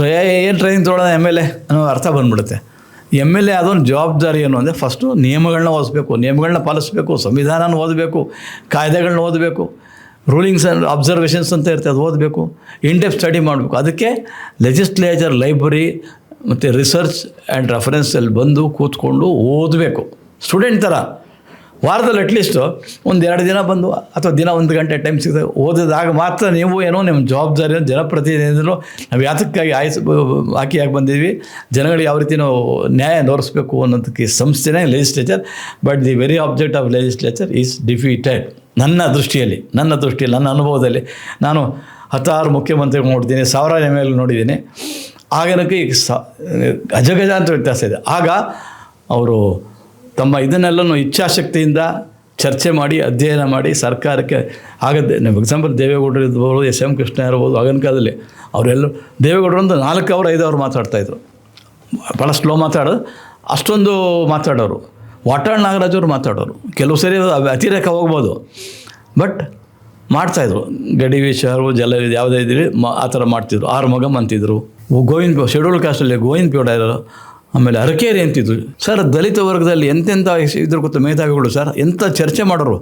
ಏನು ಟ್ರೈನಿಂಗ್ ತೊಗೊಳ್ಳೋದು M L A ಅನ್ನೋ ಅರ್ಥ ಬಂದ್ಬಿಡುತ್ತೆ. ಎಮ್ ಎಲ್ ಎ ಅದೊಂದು ಜವಾಬ್ದಾರಿ ಏನು ಅಂದರೆ ಫಸ್ಟು ನಿಯಮಗಳನ್ನ ಓದಿಸ್ಬೇಕು, ನಿಯಮಗಳನ್ನ ಪಾಲಿಸಬೇಕು, ಸಂವಿಧಾನನ ಓದಬೇಕು, ಕಾಯ್ದೆಗಳನ್ನ ಓದಬೇಕು, ರೂಲಿಂಗ್ಸ್ ಆ್ಯಂಡ್ ಅಬ್ಸರ್ವೇಷನ್ಸ್ ಅಂತ ಇರ್ತದೆ ಅದು ಓದಬೇಕು, ಇನ್ಡೆಪ್ತ್ ಸ್ಟಡಿ ಮಾಡಬೇಕು. ಅದಕ್ಕೆ ಲೆಜಿಸ್ಲೇಚರ್ ಲೈಬ್ರರಿ ಮತ್ತು ರಿಸರ್ಚ್ ಆ್ಯಂಡ್ ರೆಫರೆನ್ಸಲ್ಲಿ ಬಂದು ಕೂತ್ಕೊಂಡು ಓದಬೇಕು. ಸ್ಟೂಡೆಂಟ್ ಥರ ವಾರದಲ್ಲಿ ಅಟ್ಲೀಸ್ಟು ಒಂದು 2 ದಿನ ಬಂದು ಅಥವಾ ದಿನ 1 ಗಂಟೆ ಟೈಮ್ ಸಿಗ್ತದೆ ಓದಿದಾಗ ಮಾತ್ರ ನೀವು ಏನೋ ನಿಮ್ಮ ಜವಾಬ್ದಾರಿ ಜನಪ್ರತಿನಿಧಿಗಳು ನಾವು ಯಾತಕ್ಕಾಗಿ ಹಾಕಿ ಬಂದಿದ್ವಿ, ಜನಗಳಿಗೆ ಯಾವ ರೀತಿ ನಾವು ನ್ಯಾಯ ತೋರಿಸ್ಬೇಕು ಅನ್ನೋದಕ್ಕೆ ಸಂಸ್ಥೆನೇ legislature. But the very object of legislature is defeated. ನನ್ನ ದೃಷ್ಟಿಯಲ್ಲಿ, ನನ್ನ ಅನುಭವದಲ್ಲಿ ನಾನು 10 ಮುಖ್ಯಮಂತ್ರಿಗಳು ನೋಡಿದ್ದೀನಿ, 1000 ಎಮ್ ಎಲ್ ನೋಡಿದ್ದೀನಿ. ಆಗನಕ್ಕೆ ಈಗ ಅಜಗಜಾಂತರ ವ್ಯತ್ಯಾಸ ಇದೆ. ಆಗ ಅವರು ತಮ್ಮ ಇದನ್ನೆಲ್ಲನೂ ಇಚ್ಛಾಶಕ್ತಿಯಿಂದ ಚರ್ಚೆ ಮಾಡಿ ಅಧ್ಯಯನ ಮಾಡಿ ಸರ್ಕಾರಕ್ಕೆ ಆಗತ್ತೆ. ನೀವು ಎಕ್ಸಾಂಪಲ್ ದೇವೇಗೌಡರು ಇರ್ಬೋದು, ಎಸ್.ಎಂ. ಕೃಷ್ಣ ಇರ್ಬೋದು. ಆಗಿನ ಕಾಲದಲ್ಲಿ ಅವರೆಲ್ಲರೂ ದೇವೇಗೌಡರು ಒಂದು 4 ಅವರ್ 5 ಅವರ್ ಮಾತಾಡ್ತಾಯಿದ್ರು. ಭಾಳ ಸ್ಲೋ ಮಾತಾಡೋದು, ಅಷ್ಟೊಂದು ಮಾತಾಡೋರು. ವಾಟಾಳ್ ನಾಗರಾಜವರು ಮಾತಾಡೋರು. ಕೆಲವು ಸರಿ ಅತಿರೇಕ ಹೋಗ್ಬೋದು, ಬಟ್ ಮಾಡ್ತಾಯಿದ್ರು. ಗಡಿ ವಿಚಾರವು ಜಲ ಯಾವುದೇ ಇದ್ರಿ ಆ ಥರ ಮಾಡ್ತಿದ್ರು. 6 ಮಗಮ್ ಅಂತಿದ್ರು. ಗೋವಿಂದ ಶೆಡ್ಯೂಲ್ ಕಾಸ್ಟಲ್ಲಿ ಗೋವಿಂದ ಪೇಡ ಇರೋರು. ಆಮೇಲೆ ಅರಕೇರಿ ಅಂತಿದ್ರು. ಸರ್ ದಲಿತ ವರ್ಗದಲ್ಲಿ ಎಂತೆಂಥ ಇದ್ರ ಗೊತ್ತು ಮೇಧಾವಿಗಳು ಸರ್, ಎಂಥ ಚರ್ಚೆ ಮಾಡೋರು.